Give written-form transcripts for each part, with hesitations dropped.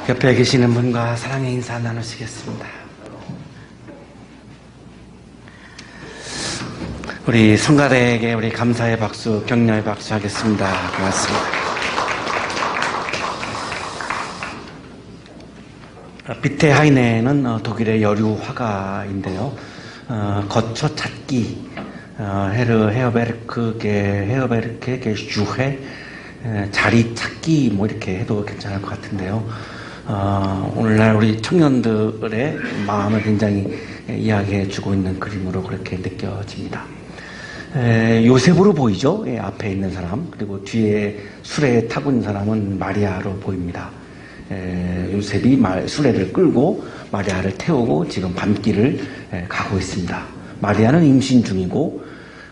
옆에 계시는 분과 사랑의 인사 나누시겠습니다. 우리 성가대에게 우리 감사의 박수, 격려의 박수 하겠습니다. 고맙습니다. 비테 하이네는 독일의 여류 화가인데요. 거처 찾기, 헤어베르케 게슈헤, 자리 찾기 뭐 이렇게 해도 괜찮을 것 같은데요. 오늘날 우리 청년들의 마음을 굉장히 이야기해 주고 있는 그림으로 그렇게 느껴집니다. 요셉으로 보이죠? 앞에 있는 사람, 그리고 뒤에 수레에 타고 있는 사람은 마리아로 보입니다. 요셉이 수레를 끌고 마리아를 태우고 지금 밤길을 가고 있습니다. 마리아는 임신 중이고,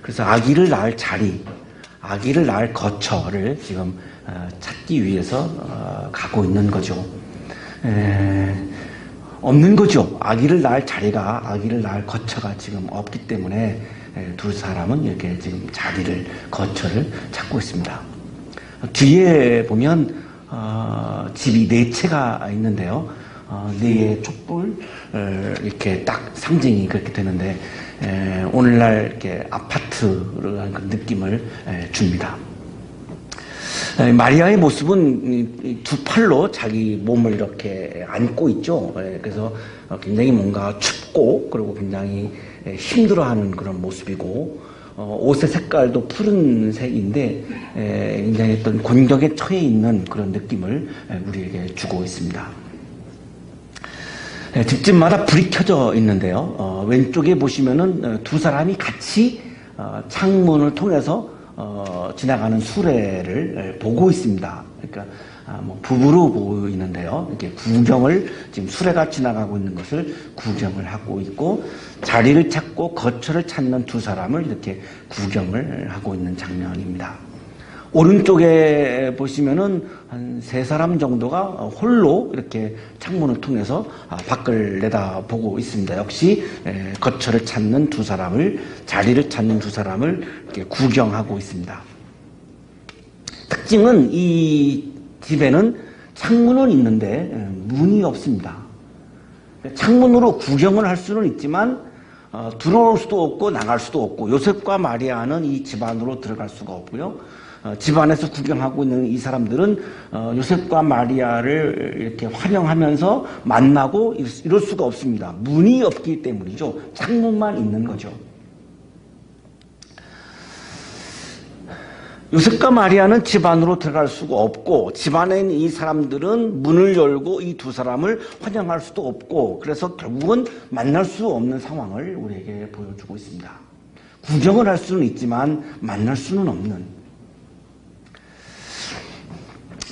그래서 아기를 낳을 자리, 아기를 낳을 거처를 지금 찾기 위해서 가고 있는 거죠. 없는 거죠. 아기를 낳을 자리가, 아기를 낳을 거처가 지금 없기 때문에 두 사람은 이렇게 지금 자리를, 거처를 찾고 있습니다. 뒤에 보면 집이 네 채가 있는데요. 네 개의 촛불, 이렇게 딱 상징이 그렇게 되는데, 오늘날 이렇게 아파트라는 그 느낌을 줍니다. 마리아의 모습은 두 팔로 자기 몸을 이렇게 안고 있죠. 그래서 굉장히 뭔가 춥고, 그리고 굉장히 힘들어하는 그런 모습이고, 옷의 색깔도 푸른색인데 굉장히 어떤 곤경에 처해 있는 그런 느낌을 우리에게 주고 있습니다. 집집마다 불이 켜져 있는데요. 왼쪽에 보시면은 두 사람이 같이 창문을 통해서 지나가는 수레를 보고 있습니다. 그러니까 뭐 부부로 보이는데요. 이렇게 구경을, 지금 수레가 지나가고 있는 것을 구경을 하고 있고, 자리를 찾고 거처를 찾는 두 사람을 이렇게 구경을 하고 있는 장면입니다. 오른쪽에 보시면은 한 세 사람 정도가 홀로 이렇게 창문을 통해서 밖을 내다보고 있습니다. 역시 거처를 찾는 두 사람을, 자리를 찾는 두 사람을 이렇게 구경하고 있습니다. 특징은 이 집에는 창문은 있는데 문이 없습니다. 창문으로 구경을 할 수는 있지만 들어올 수도 없고 나갈 수도 없고, 요셉과 마리아는 이 집 안으로 들어갈 수가 없고요. 집 안에서 구경하고 있는 이 사람들은 요셉과 마리아를 이렇게 환영하면서 만나고 이럴 수가 없습니다. 문이 없기 때문이죠. 창문만 있는 거죠. 요셉과 마리아는 집 안으로 들어갈 수가 없고, 집 안에 있는 이 사람들은 문을 열고 이 두 사람을 환영할 수도 없고, 그래서 결국은 만날 수 없는 상황을 우리에게 보여주고 있습니다. 구경을 할 수는 있지만 만날 수는 없는,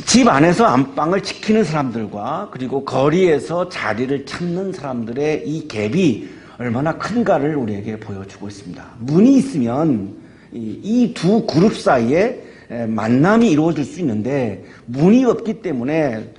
집 안에서 안방을 지키는 사람들과 그리고 거리에서 자리를 찾는 사람들의 이 갭이 얼마나 큰가를 우리에게 보여주고 있습니다. 문이 있으면 이 두 그룹 사이에 만남이 이루어질 수 있는데, 문이 없기 때문에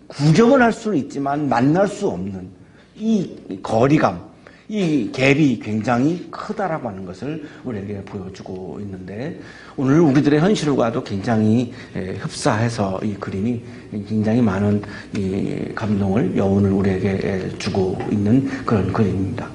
구경을 할 수는 있지만 만날 수 없는 이 거리감, 이 갭이 굉장히 크다라고 하는 것을 우리에게 보여주고 있는데, 오늘 우리들의 현실과도 굉장히 흡사해서 이 그림이 굉장히 많은 이 감동을, 여운을 우리에게 주고 있는 그런 그림입니다.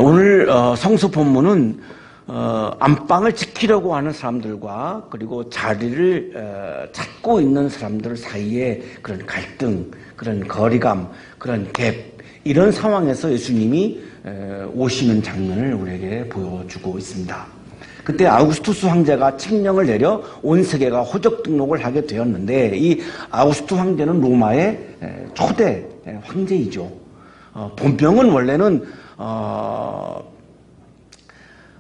오늘 성서 본문은 안방을 지키려고 하는 사람들과 그리고 자리를 찾고 있는 사람들 사이에 그런 갈등, 그런 거리감, 그런 갭, 이런 상황에서 예수님이 오시는 장면을 우리에게 보여주고 있습니다. 그때 아우구스투스 황제가 칙령을 내려 온 세계가 호적 등록을 하게 되었는데, 이 아우구스투스 황제는 로마의 초대 황제이죠. 본명은 원래는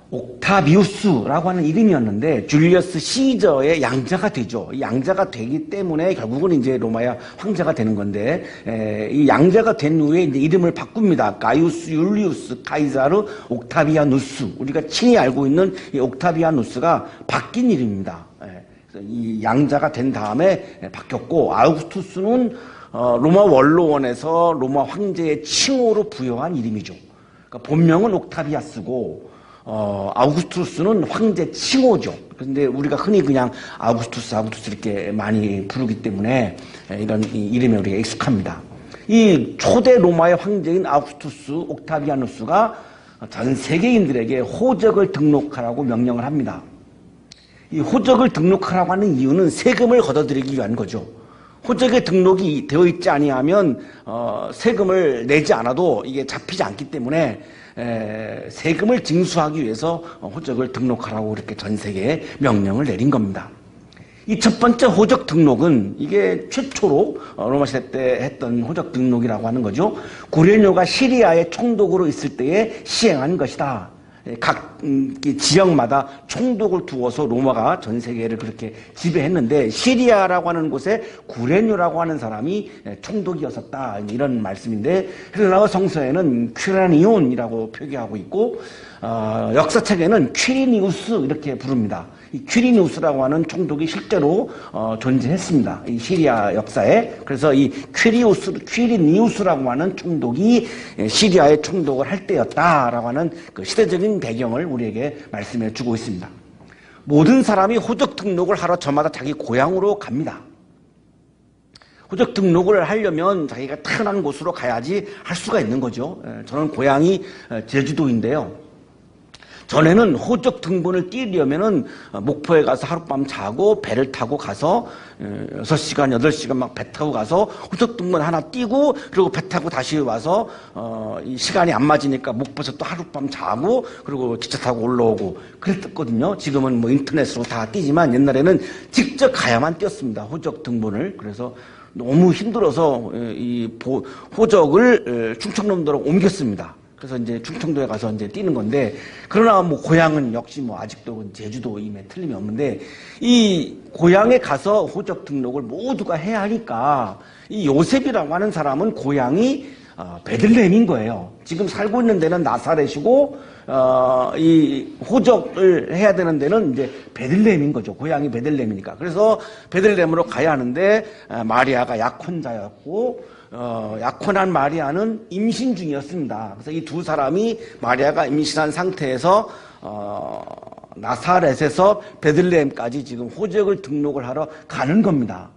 옥타비우스라고 하는 이름이었는데 줄리어스 시저의 양자가 되죠. 이 양자가 되기 때문에 결국은 이제 로마의 황제가 되는 건데, 이 양자가 된 후에 이제 이름을 바꿉니다. 가이우스 율리우스 카이사르 옥타비아누스. 우리가 친히 알고 있는 이 옥타비아누스가 바뀐 이름입니다. 그래서 이 양자가 된 다음에 바뀌었고, 아우구스투스는 로마 원로원에서 로마 황제의 칭호로 부여한 이름이죠. 그러니까 본명은 옥타비아스고 아우구스투스는 황제 칭호죠. 그런데 우리가 흔히 그냥 아우구스투스 이렇게 많이 부르기 때문에 이런 이름에 우리가 익숙합니다. 이 초대 로마의 황제인 아우구스투스 옥타비아누스가 전 세계인들에게 호적을 등록하라고 명령을 합니다. 이 호적을 등록하라고 하는 이유는 세금을 걷어들이기 위한 거죠. 호적에 등록이 되어 있지 아니하면 세금을 내지 않아도 이게 잡히지 않기 때문에 세금을 징수하기 위해서 호적을 등록하라고 이렇게 전 세계에 명령을 내린 겁니다. 이 첫 번째 호적 등록은 이게 최초로 로마 시대 때 했던 호적 등록이라고 하는 거죠. 구레뇨가 시리아의 총독으로 있을 때에 시행한 것이다. 각 지역마다 총독을 두어서 로마가 전 세계를 그렇게 지배했는데 시리아라고 하는 곳에 구레뇨라고 하는 사람이 총독이었었다. 이런 말씀인데 헬라어 성서에는 퀴라니온이라고 표기하고 있고 역사책에는 퀴리니우스 이렇게 부릅니다. 이 퀴리니우스라고 하는 총독이 실제로 존재했습니다. 이 시리아 역사에. 그래서 이 퀴리니우스라고 하는 총독이 시리아의 총독을 할 때였다라고 하는 그 시대적인 배경을 우리에게 말씀해 주고 있습니다. 모든 사람이 호적 등록을 하러 저마다 자기 고향으로 갑니다. 호적 등록을 하려면 자기가 태어난 곳으로 가야지 할 수가 있는 거죠. 저는 고향이 제주도인데요. 전에는 호적 등본을 띄려면은 목포에 가서 하룻밤 자고 배를 타고 가서 6시간, 8시간 막 배 타고 가서 호적 등본 하나 띄고 그리고 배 타고 다시 와서 이 시간이 안 맞으니까 목포에서 또 하룻밤 자고 그리고 기차 타고 올라오고 그랬거든요. 지금은 뭐 인터넷으로 다 띄지만 옛날에는 직접 가야만 띄었습니다. 호적 등본을. 그래서 너무 힘들어서 이 호적을 충청남도로 옮겼습니다. 그래서 이제 충청도에 가서 이제 뛰는 건데, 그러나 뭐 고향은 역시 뭐 아직도 제주도임에 틀림이 없는데, 이 고향에 가서 호적 등록을 모두가 해야 하니까, 이 요셉이라고 하는 사람은 고향이 베들레헴인 거예요. 지금 살고 있는 데는 나사렛이고, 이 호적을 해야 되는 데는 이제 베들레헴인 거죠. 고향이 베들레헴이니까. 그래서 베들레헴으로 가야 하는데, 마리아가 약혼자였고, 약혼한 마리아는 임신 중이었습니다. 그래서 이 두 사람이 마리아가 임신한 상태에서 나사렛에서 베들레헴까지 지금 호적을 등록을 하러 가는 겁니다.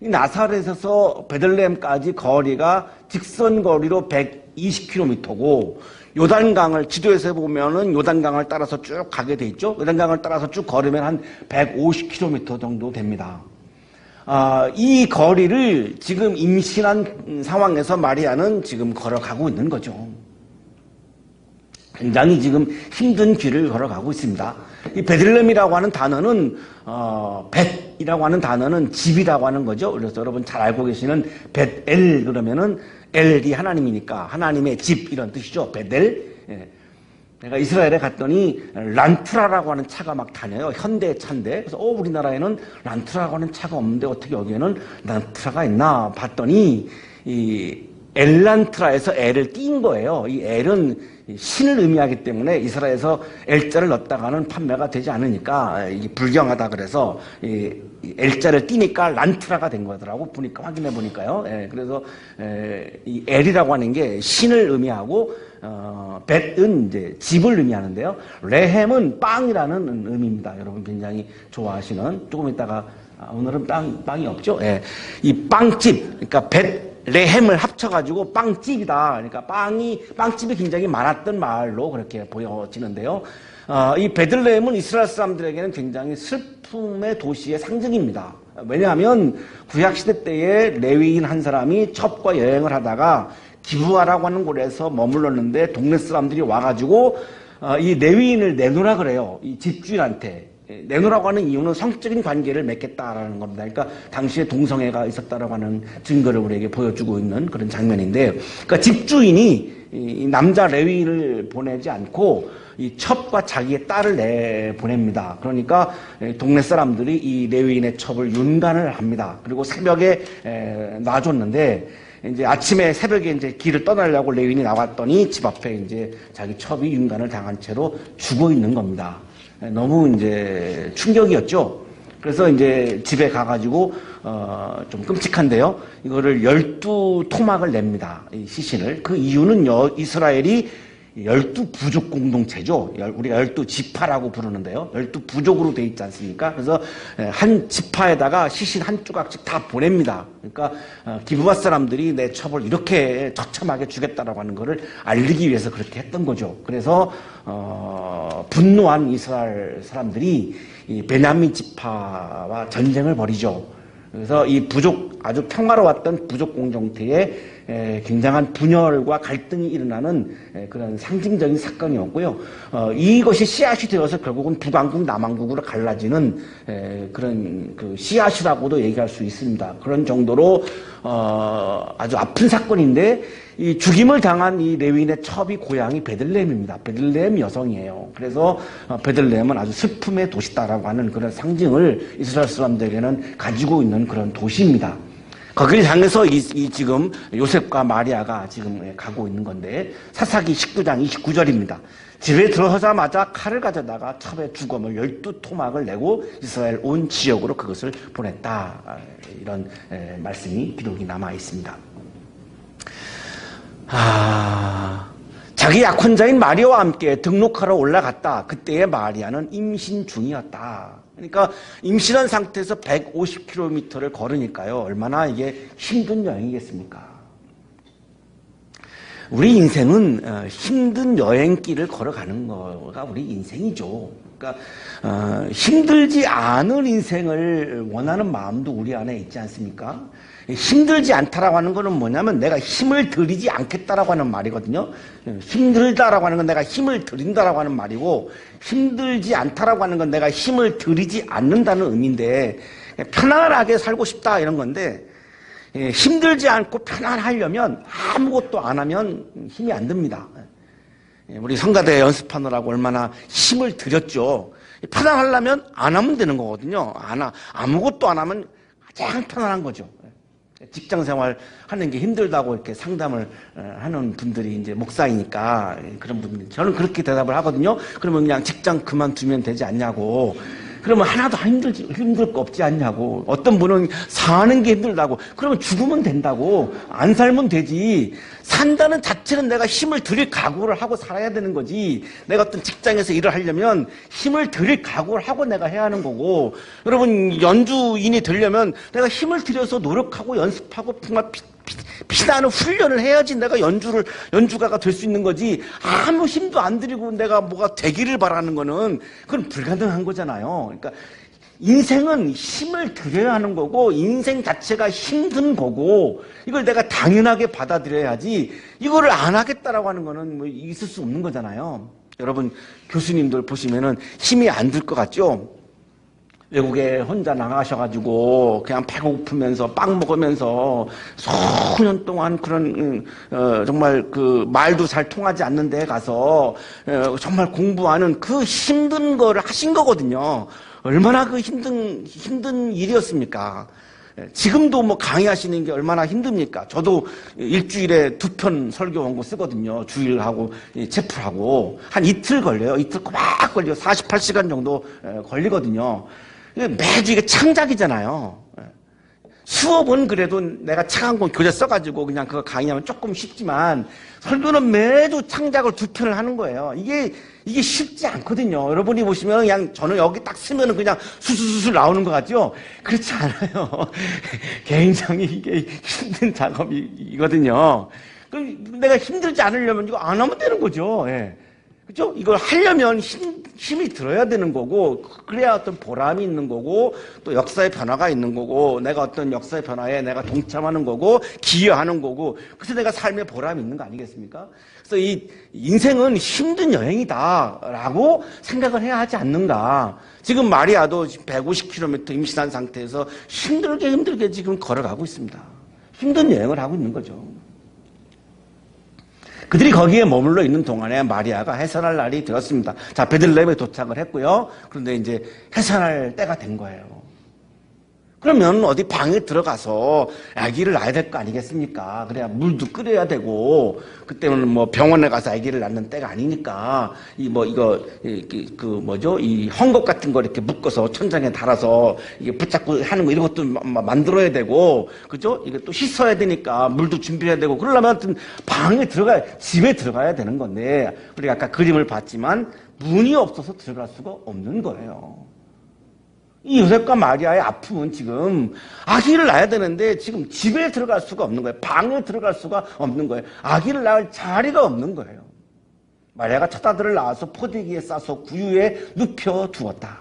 이 나사렛에서 베들레헴까지 거리가 직선 거리로 120km고 요단강을 지도에서 보면은 요단강을 따라서 쭉 가게 돼 있죠. 요단강을 따라서 쭉 걸으면 한 150km 정도 됩니다. 이 거리를 지금 임신한 상황에서 마리아는 지금 걸어가고 있는 거죠. 굉장히 지금 힘든 길을 걸어가고 있습니다. 이 베들레헴이라고 하는 단어는 벳이라고 하는 단어는 집이라고 하는 거죠. 그래서 여러분 잘 알고 계시는 벳엘 그러면은 엘이 하나님이니까 하나님의 집 이런 뜻이죠. 벳엘. 예. 내가 이스라엘에 갔더니 란투라라고 하는 차가 막 다녀요. 현대차인데. 그래서 우리나라에는 란투라라고 하는 차가 없는데 어떻게 여기에는 란투라가 있나 봤더니 이 엘란트라에서 엘을 띈 거예요. 이 엘은 신을 의미하기 때문에 이스라엘에서 엘자를 넣었다가는 판매가 되지 않으니까 이게 불경하다 그래서 이 엘자를 띄니까 란트라가 된 거더라고. 보니까 확인해 보니까요. 예, 그래서 이 엘이라고 하는 게 신을 의미하고 벳은 이제 집을 의미하는데요. 레헴은 빵이라는 의미입니다. 여러분 굉장히 좋아하시는. 조금 이따가 오늘은 빵이 없죠. 예, 이 빵집 그러니까 레헴을 합쳐가지고 빵집이다. 그러니까 빵집이 굉장히 많았던 마을로 그렇게 보여지는데요. 이 베들레헴은 이스라엘 사람들에게는 굉장히 슬픔의 도시의 상징입니다. 왜냐하면 구약시대 때에 레위인 한 사람이 첩과 여행을 하다가 기브아라고 하는 곳에서 머물렀는데 동네 사람들이 와가지고 이 레위인을 내놓으라 그래요. 이 집주인한테. 내놓으라고 하는 이유는 성적인 관계를 맺겠다라는 겁니다. 그러니까 당시에 동성애가 있었다라고 하는 증거를 우리에게 보여주고 있는 그런 장면인데, 그러니까 집주인이 이 남자 레위인을 보내지 않고 이 첩과 자기의 딸을 내보냅니다. 그러니까 동네 사람들이 이 레위인의 첩을 윤간을 합니다. 그리고 새벽에 놔줬는데 이제 아침에 새벽에 이제 길을 떠나려고 레위인이 나왔더니 집 앞에 이제 자기 첩이 윤간을 당한 채로 죽어 있는 겁니다. 너무 이제 충격이었죠. 그래서 이제 집에 가가지고 좀 끔찍한데요. 이거를 12토막을 냅니다. 이 시신을. 그 이유는요, 이스라엘이 12 부족 공동체죠. 우리가 12지파라고 부르는데요. 12 부족으로 돼 있지 않습니까? 그래서 한 지파에다가 시신 한 조각씩 다 보냅니다. 그러니까 기브아 사람들이 내 첩을 이렇게 처참하게 죽였다라고 하는 것을 알리기 위해서 그렇게 했던 거죠. 그래서 분노한 이스라엘 사람들이 이 베냐민 지파와 전쟁을 벌이죠. 그래서 이 부족, 아주 평화로웠던 부족 공동체에 굉장한 분열과 갈등이 일어나는 그런 상징적인 사건이었고요. 이것이 씨앗이 되어서 결국은 북왕국, 남왕국으로 갈라지는 그런 그 씨앗이라고도 얘기할 수 있습니다. 그런 정도로 아주 아픈 사건인데, 이 죽임을 당한 이 레위인의 첩이 고향이 베들레헴입니다. 베들레헴 여성이에요. 그래서 베들레헴은 아주 슬픔의 도시다라고 하는 그런 상징을 이스라엘 사람들에게는 가지고 있는 그런 도시입니다. 거기를 향해서 지금 요셉과 마리아가 지금 가고 있는 건데, 사사기 19장 29절입니다. 집에 들어서자마자 칼을 가져다가 첩의 주검을 12토막을 내고 이스라엘 온 지역으로 그것을 보냈다. 이런 말씀이 기록이 남아 있습니다. 자기 약혼자인 마리아와 함께 등록하러 올라갔다. 그때의 마리아는 임신 중이었다. 그러니까 임신한 상태에서 150km를 걸으니까요. 얼마나 이게 힘든 여행이겠습니까? 우리 인생은 힘든 여행길을 걸어가는 거가 우리 인생이죠. 그러니까 힘들지 않은 인생을 원하는 마음도 우리 안에 있지 않습니까? 힘들지 않다라고 하는 거는 뭐냐면 내가 힘을 들이지 않겠다라고 하는 말이거든요. 힘들다라고 하는 건 내가 힘을 들인다라고 하는 말이고, 힘들지 않다라고 하는 건 내가 힘을 들이지 않는다는 의미인데, 편안하게 살고 싶다 이런 건데, 힘들지 않고 편안하려면 아무것도 안 하면 힘이 안 듭니다. 우리 성가대 연습하느라고 얼마나 힘을 들였죠. 편안하려면 안 하면 되는 거거든요. 아무것도 안 하면 가장 편안한 거죠. 직장 생활 하는 게 힘들다고 이렇게 상담을 하는 분들이 이제 목사이니까, 그런 분들, 저는 그렇게 대답을 하거든요. 그러면 그냥 직장 그만두면 되지 않냐고. 그러면 하나도 힘들 거 없지 않냐고. 어떤 분은 사는 게 힘들다고. 그러면 죽으면 된다고. 안 살면 되지. 산다는 자체는 내가 힘을 들일 각오를 하고 살아야 되는 거지. 내가 어떤 직장에서 일을 하려면 힘을 들일 각오를 하고 내가 해야 하는 거고, 여러분 연주인이 되려면 내가 힘을 들여서 노력하고 연습하고 정말 피나는 훈련을 해야지 내가 연주가가 될 수 있는 거지. 아무 힘도 안 들이고 내가 뭐가 되기를 바라는 거는 그건 불가능한 거잖아요. 그러니까 인생은 힘을 들여야 하는 거고, 인생 자체가 힘든 거고, 이걸 내가 당연하게 받아들여야지, 이거를 안 하겠다라고 하는 거는 뭐 있을 수 없는 거잖아요. 여러분 교수님들 보시면은 힘이 안 들 것 같죠? 외국에 혼자 나가셔가지고 그냥 배고프면서 빵 먹으면서 수년 동안 그런 정말 그 말도 잘 통하지 않는 데에 가서 정말 공부하는 그 힘든 거를 하신 거거든요. 얼마나 그 힘든 일이었습니까? 지금도 뭐 강의하시는 게 얼마나 힘듭니까? 저도 일주일에 2편 설교 원고 쓰거든요. 주일하고 체풀하고 한 이틀 걸려요. 이틀 꼬박 걸려. 48시간 정도 걸리거든요. 매주 이게 창작이잖아요. 수업은 그래도 내가 책 한 권 교재 써가지고 그냥 그거 강의하면 조금 쉽지만, 설교는 매주 창작을 2편을 하는 거예요. 이게 쉽지 않거든요. 여러분이 보시면 그냥 저는 여기 딱 쓰면은 그냥 수수수술 나오는 것 같죠? 그렇지 않아요. 굉장히 이게 힘든 작업이거든요. 내가 힘들지 않으려면 이거 안 하면 되는 거죠. 예. 그죠? 이걸 하려면 힘이 들어야 되는 거고, 그래야 어떤 보람이 있는 거고, 또 역사의 변화가 있는 거고, 내가 어떤 역사의 변화에 내가 동참하는 거고, 기여하는 거고, 그래서 내가 삶의 보람이 있는 거 아니겠습니까? 그래서 이 인생은 힘든 여행이다라고 생각을 해야 하지 않는가. 지금 마리아도 150km 임신한 상태에서 힘들게 지금 걸어가고 있습니다. 힘든 여행을 하고 있는 거죠. 그들이 거기에 머물러 있는 동안에 마리아가 해산할 날이 되었습니다. 자, 베들레헴에 도착을 했고요. 그런데 이제 해산할 때가 된 거예요. 그러면 어디 방에 들어가서 아기를 낳아야 될 거 아니겠습니까? 그래야 물도 끓여야 되고, 그때는 뭐 병원에 가서 아기를 낳는 때가 아니니까, 이 헝겊 같은 거 이렇게 묶어서 천장에 달아서 이게 붙잡고 하는 거 이런 것도 만들어야 되고, 그죠? 이게 또 씻어야 되니까 물도 준비해야 되고, 그러려면 하여튼 집에 들어가야 되는 건데, 우리가 아까 그림을 봤지만, 문이 없어서 들어갈 수가 없는 거예요. 이 요셉과 마리아의 아픔은 지금 아기를 낳아야 되는데 지금 집에 들어갈 수가 없는 거예요. 방에 들어갈 수가 없는 거예요. 아기를 낳을 자리가 없는 거예요. 마리아가 첫 아들을 낳아서 포대기에 싸서 구유에 눕혀 두었다.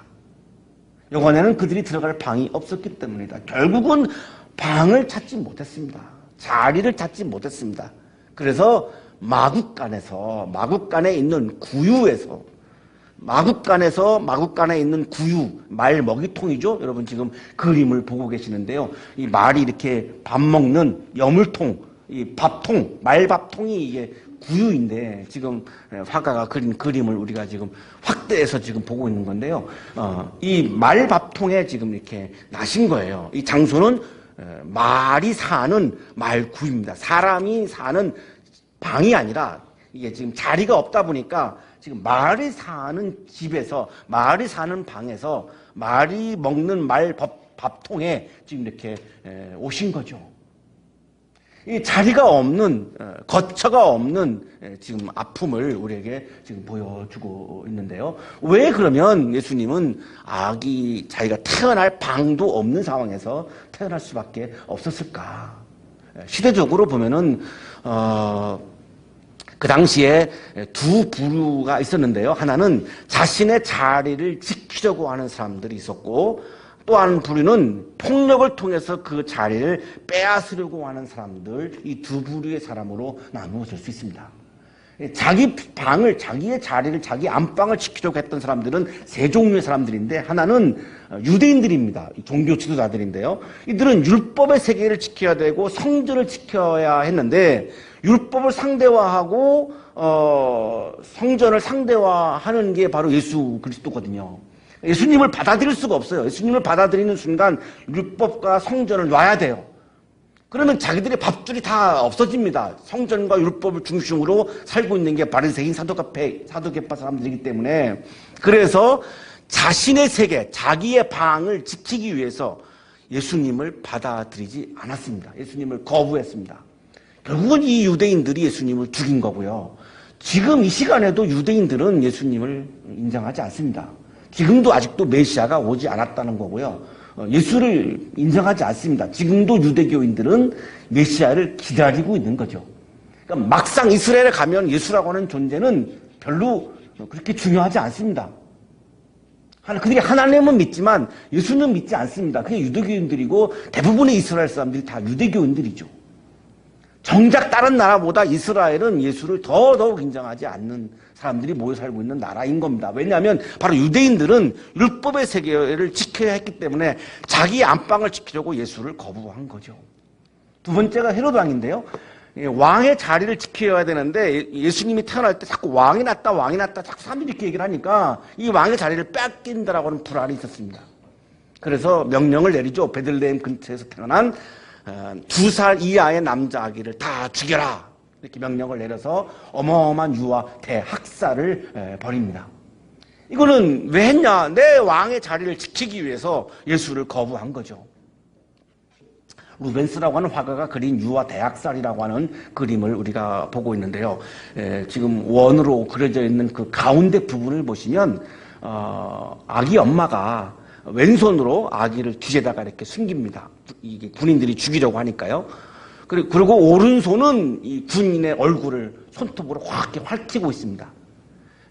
이번에는 그들이 들어갈 방이 없었기 때문이다. 결국은 방을 찾지 못했습니다. 자리를 찾지 못했습니다. 그래서 마국간에 있는 구유에서 마국간에 있는 구유, 말 먹이통이죠. 여러분 지금 그림을 보고 계시는데요. 이 말이 이렇게 밥 먹는 여물통, 이 밥통, 말밥통이 이게 구유인데 지금 화가가 그린 그림을 우리가 지금 확대해서 지금 보고 있는 건데요. 이 말밥통에 지금 이렇게 나신 거예요. 이 장소는 말이 사는 말구유입니다. 사람이 사는 방이 아니라 이게 지금 자리가 없다 보니까 지금 말이 사는 집에서, 말이 사는 방에서 말이 먹는 밥통에 지금 이렇게 오신 거죠. 이 자리가 없는, 거처가 없는 지금 아픔을 우리에게 지금 보여주고 있는데요. 왜 그러면 예수님은 자기가 태어날 방도 없는 상황에서 태어날 수밖에 없었을까? 시대적으로 보면은, 그 당시에 두 부류가 있었는데요. 하나는 자신의 자리를 지키려고 하는 사람들이 있었고, 또 한 부류는 폭력을 통해서 그 자리를 빼앗으려고 하는 사람들, 이 두 부류의 사람으로 나누어질 수 있습니다. 자기의 자리를, 자기 안방을 지키려고 했던 사람들은 세 종류의 사람들인데, 하나는 유대인들입니다. 종교 지도자들인데요. 이들은 율법의 세계를 지켜야 되고 성전을 지켜야 했는데, 율법을 상대화하고 성전을 상대화하는 게 바로 예수 그리스도거든요. 예수님을 받아들일 수가 없어요. 예수님을 받아들이는 순간 율법과 성전을 놔야 돼요. 그러면 자기들의 밥줄이 다 없어집니다. 성전과 율법을 중심으로 살고 있는 게 바리새인 사두개파 사람들이기 때문에. 그래서 자신의 세계, 자기의 방을 지키기 위해서 예수님을 받아들이지 않았습니다. 예수님을 거부했습니다. 결국은 이 유대인들이 예수님을 죽인 거고요. 지금 이 시간에도 유대인들은 예수님을 인정하지 않습니다. 지금도 아직도 메시아가 오지 않았다는 거고요. 예수를 인정하지 않습니다. 지금도 유대교인들은 메시아를 기다리고 있는 거죠. 그러니까 막상 이스라엘에 가면 예수라고 하는 존재는 별로 그렇게 중요하지 않습니다. 그들이 하나님은 믿지만 예수는 믿지 않습니다. 그게 유대교인들이고 대부분의 이스라엘 사람들이 다 유대교인들이죠. 정작 다른 나라보다 이스라엘은 예수를 더더욱 인정하지 않는 사람들이 모여 살고 있는 나라인 겁니다. 왜냐하면 바로 유대인들은 율법의 세계를 지켜야 했기 때문에 자기 안방을 지키려고 예수를 거부한 거죠. 두 번째가 헤로드 왕인데요. 왕의 자리를 지켜야 되는데 예수님이 태어날 때 자꾸 왕이 났다 자꾸 사람들이 이렇게 얘기를 하니까 이 왕의 자리를 뺏긴다라고 하는 불안이 있었습니다. 그래서 명령을 내리죠. 베들레헴 근처에서 태어난 2살 이하의 남자 아기를 다 죽여라. 이렇게 명령을 내려서 어마어마한 유아 대학살을 벌입니다. 이거는 왜 했냐? 내 왕의 자리를 지키기 위해서 예수를 거부한 거죠. 루벤스라고 하는 화가가 그린 유아 대학살이라고 하는 그림을 우리가 보고 있는데요. 지금 원으로 그려져 있는 그 가운데 부분을 보시면 아기 엄마가 왼손으로 아기를 뒤에다가 이렇게 숨깁니다. 이게 군인들이 죽이려고 하니까요. 그리고 오른손은 이 군인의 얼굴을 손톱으로 확 이렇게 핥히고 있습니다.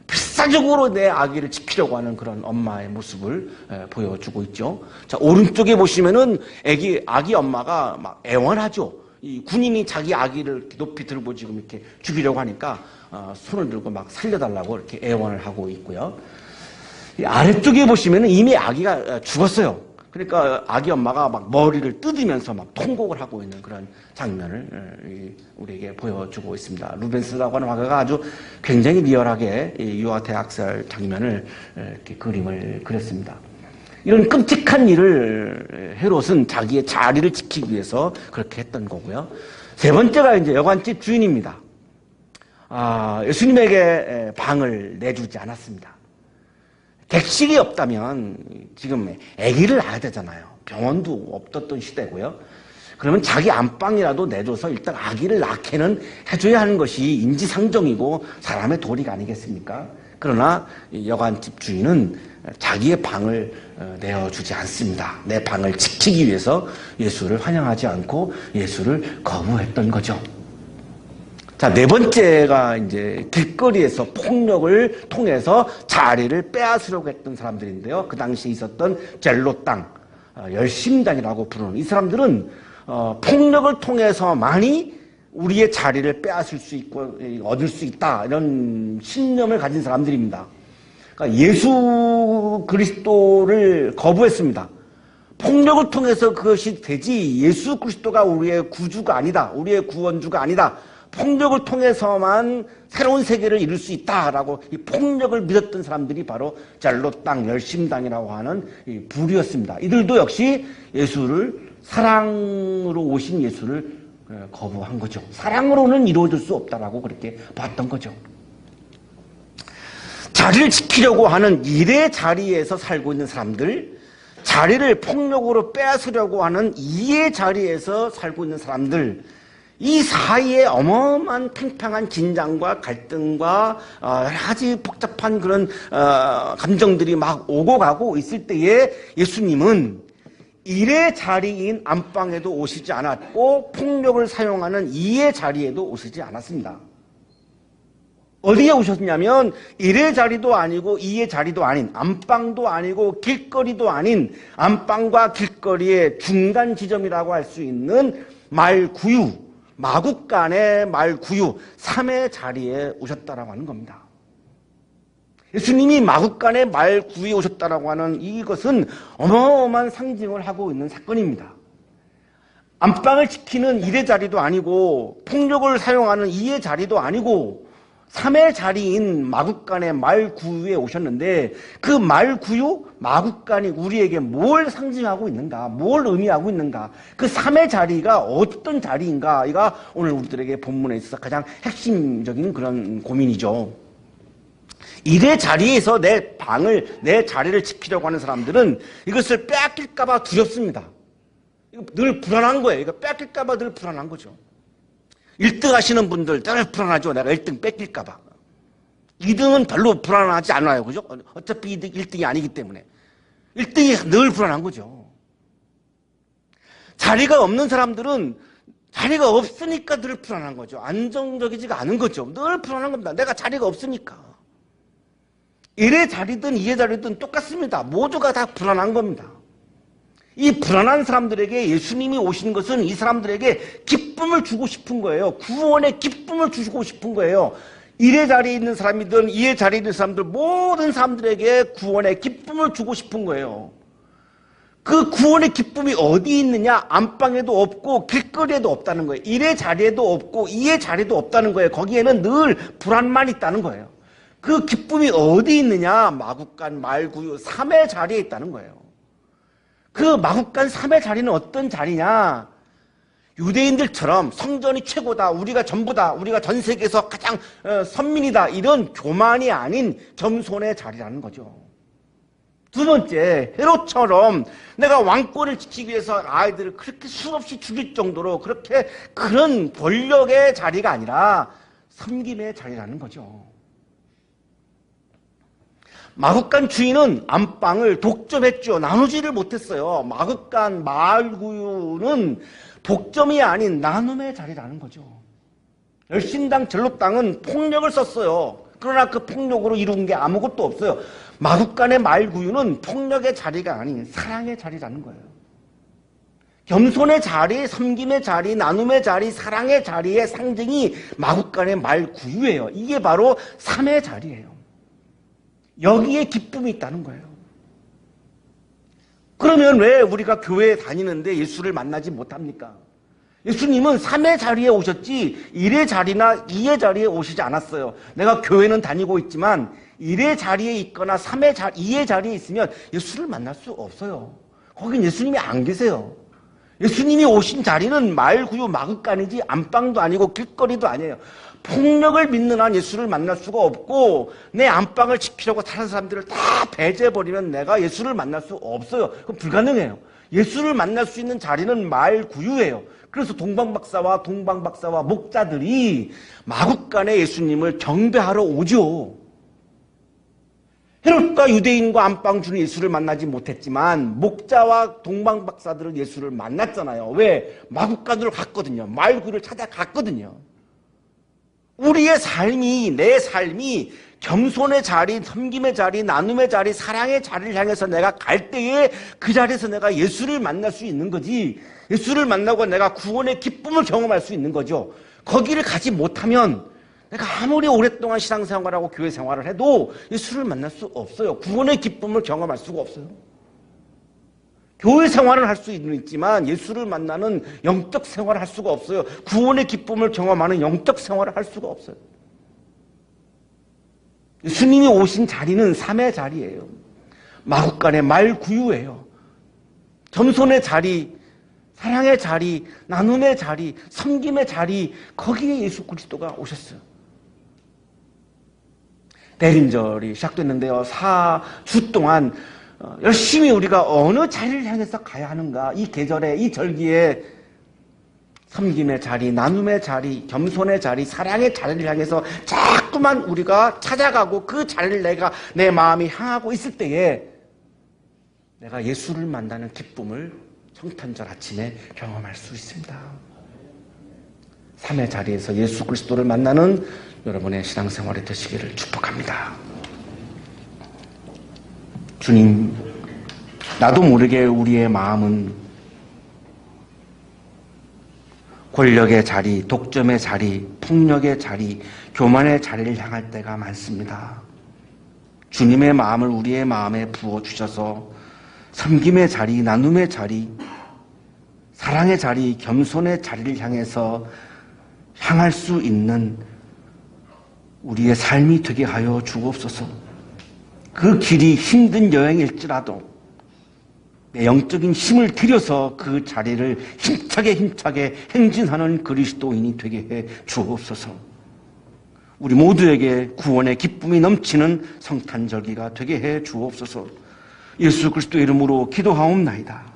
필사적으로 내 아기를 지키려고 하는 그런 엄마의 모습을 보여주고 있죠. 자, 오른쪽에 보시면은 아기 엄마가 막 애원하죠. 이 군인이 자기 아기를 높이 들고 지금 이렇게 죽이려고 하니까 손을 들고 막 살려달라고 이렇게 애원을 하고 있고요. 아래쪽에 보시면은 이미 아기가 죽었어요. 그러니까 아기 엄마가 막 머리를 뜯으면서 막 통곡을 하고 있는 그런 장면을 우리에게 보여주고 있습니다. 루벤스라고 하는 화가가 아주 굉장히 리얼하게 유아 대학살 장면을 이렇게 그림을 그렸습니다. 이런 끔찍한 일을 헤롯은 자기의 자리를 지키기 위해서 그렇게 했던 거고요. 세 번째가 이제 여관집 주인입니다. 예수님에게 방을 내주지 않았습니다. 객실이 없다면 지금 아기를 낳아야 되잖아요. 병원도 없었던 시대고요. 그러면 자기 안방이라도 내줘서 일단 아기를 낳게는 해줘야 하는 것이 인지상정이고 사람의 도리가 아니겠습니까? 그러나 여관집 주인은 자기의 방을 내어주지 않습니다. 내 방을 지키기 위해서 예수를 환영하지 않고 예수를 거부했던 거죠. 자, 네 번째가 이제 길거리에서 폭력을 통해서 자리를 빼앗으려고 했던 사람들인데요. 그 당시에 있었던 젤로 땅, 열심당이라고 부르는 이 사람들은 폭력을 통해서만이 우리의 자리를 빼앗을 수 있고 얻을 수 있다 이런 신념을 가진 사람들입니다. 그러니까 예수 그리스도를 거부했습니다. 폭력을 통해서 그것이 되지 예수 그리스도가 우리의 구주가 아니다. 우리의 구원주가 아니다. 폭력을 통해서만 새로운 세계를 이룰 수 있다라고 이 폭력을 믿었던 사람들이 바로 젤로땅, 열심당이라고 하는 이 부류였습니다. 이들도 역시 예수를 사랑으로 오신 예수를 거부한 거죠. 사랑으로는 이루어질 수 없다라고 그렇게 봤던 거죠. 자리를 지키려고 하는 일의 자리에서 살고 있는 사람들, 자리를 폭력으로 빼앗으려고 하는 이의 자리에서 살고 있는 사람들, 이 사이에 어마어마한 팽팽한 긴장과 갈등과 여러 가지 복잡한 그런 감정들이 막 오고 가고 있을 때에 예수님은 일의 자리인 안방에도 오시지 않았고 폭력을 사용하는 이의 자리에도 오시지 않았습니다. 어디에 오셨냐면 일의 자리도 아니고 이의 자리도 아닌 안방도 아니고 길거리도 아닌 안방과 길거리의 중간 지점이라고 할 수 있는 말구유, 마국간의 말구유, 3의 자리에 오셨다라고 하는 겁니다. 예수님이 마국간의 말구유에 오셨다라고 하는 이것은 어마어마한 상징을 하고 있는 사건입니다. 안방을 지키는 일의 자리도 아니고 폭력을 사용하는 이의 자리도 아니고 3의 자리인 마국간의 말구유에 오셨는데 그 말구유, 마국간이 우리에게 뭘 상징하고 있는가, 뭘 의미하고 있는가, 그 3의 자리가 어떤 자리인가, 이가 오늘 우리들에게 본문에 있어서 가장 핵심적인 그런 고민이죠. 일의 자리에서 내 방을, 내 자리를 지키려고 하는 사람들은 이것을 빼앗길까봐 두렵습니다. 늘 불안한 거예요. 이거 뺏길까봐 늘 불안한 거죠. 1등 하시는 분들 늘 불안하죠. 내가 1등 뺏길까봐. 2등은 별로 불안하지 않아요. 그죠? 어차피 1등이 아니기 때문에. 1등이 늘 불안한 거죠. 자리가 없는 사람들은 자리가 없으니까 늘 불안한 거죠. 안정적이지가 않은 거죠. 늘 불안한 겁니다. 내가 자리가 없으니까. 일의 자리든 이의 자리든 똑같습니다. 모두가 다 불안한 겁니다. 이 불안한 사람들에게 예수님이 오신 것은 이 사람들에게 기쁨을 주고 싶은 거예요. 구원의 기쁨을 주고 싶은 거예요. 일의 자리에 있는 사람이든 이의 자리에 있는 사람들, 모든 사람들에게 구원의 기쁨을 주고 싶은 거예요. 그 구원의 기쁨이 어디 있느냐? 안방에도 없고 길거리에도 없다는 거예요. 일의 자리에도 없고 이의 자리도 없다는 거예요. 거기에는 늘 불안만 있다는 거예요. 그 기쁨이 어디 있느냐? 마국간, 말구유, 3의 자리에 있다는 거예요. 그 마국간 3의 자리는 어떤 자리냐? 유대인들처럼 성전이 최고다, 우리가 전부다, 우리가 전 세계에서 가장 선민이다, 이런 교만이 아닌 겸손의 자리라는 거죠. 두 번째, 헤롯처럼 내가 왕권을 지키기 위해서 아이들을 그렇게 수없이 죽일 정도로 그렇게 그런 권력의 자리가 아니라 섬김의 자리라는 거죠. 마국간 주인은 안방을 독점했죠. 나누지를 못했어요. 마국간 말구유는 독점이 아닌 나눔의 자리라는 거죠. 열심당, 젤롯당은 폭력을 썼어요. 그러나 그 폭력으로 이룬 게 아무것도 없어요. 마국간의 말구유는 폭력의 자리가 아닌 사랑의 자리라는 거예요. 겸손의 자리, 섬김의 자리, 나눔의 자리, 사랑의 자리의 상징이 마국간의 말구유예요. 이게 바로 3의 자리예요. 여기에 기쁨이 있다는 거예요. 그러면 왜 우리가 교회에 다니는데 예수를 만나지 못합니까? 예수님은 3의 자리에 오셨지 1의 자리나 2의 자리에 오시지 않았어요. 내가 교회는 다니고 있지만 1의 자리에 있거나 2의 자리에 있으면 예수를 만날 수 없어요. 거긴 예수님이 안 계세요. 예수님이 오신 자리는 말구유 마구간이지 안방도 아니고 길거리도 아니에요. 폭력을 믿는 한 예수를 만날 수가 없고 내 안방을 지키려고 다른 사람들을 다 배제해버리면 내가 예수를 만날 수 없어요. 그건 불가능해요. 예수를 만날 수 있는 자리는 말구유예요. 그래서 동방박사와 목자들이 마구간에 예수님을 경배하러 오죠. 헤롯과 유대인과 안방 주는 예수를 만나지 못했지만 목자와 동방박사들은 예수를 만났잖아요. 왜? 마구간으로 갔거든요. 말구를 찾아갔거든요. 우리의 삶이, 내 삶이 겸손의 자리, 섬김의 자리, 나눔의 자리, 사랑의 자리를 향해서 내가 갈 때에 그 자리에서 내가 예수를 만날 수 있는 거지, 예수를 만나고 내가 구원의 기쁨을 경험할 수 있는 거죠. 거기를 가지 못하면 내가 아무리 오랫동안 신앙생활하고 교회 생활을 해도 예수를 만날 수 없어요. 구원의 기쁨을 경험할 수가 없어요. 교회 생활을 할 수 있지만 예수를 만나는 영적 생활을 할 수가 없어요. 구원의 기쁨을 경험하는 영적 생활을 할 수가 없어요. 예수님이 오신 자리는 3의 자리예요. 마구간의 말구유예요. 겸손의 자리, 사랑의 자리, 나눔의 자리, 섬김의 자리, 거기에 예수 그리스도가 오셨어요. 대림절이 시작됐는데요. 4주 동안 열심히 우리가 어느 자리를 향해서 가야 하는가, 이 계절에, 이 절기에 섬김의 자리, 나눔의 자리, 겸손의 자리, 사랑의 자리를 향해서 자꾸만 우리가 찾아가고 그 자리를 내 마음이 향하고 있을 때에 내가 예수를 만나는 기쁨을 성탄절 아침에 경험할 수 있습니다. 3의 자리에서 예수 그리스도를 만나는 여러분의 신앙생활이 되시기를 축복합니다. 주님, 나도 모르게 우리의 마음은 권력의 자리, 독점의 자리, 폭력의 자리, 교만의 자리를 향할 때가 많습니다. 주님의 마음을 우리의 마음에 부어주셔서 섬김의 자리, 나눔의 자리, 사랑의 자리, 겸손의 자리를 향해서 향할 수 있는 우리의 삶이 되게 하여 주옵소서. 그 길이 힘든 여행일지라도 내 영적인 힘을 들여서 그 자리를 힘차게 행진하는 그리스도인이 되게 해 주옵소서. 우리 모두에게 구원의 기쁨이 넘치는 성탄절기가 되게 해 주옵소서. 예수 그리스도의 이름으로 기도하옵나이다.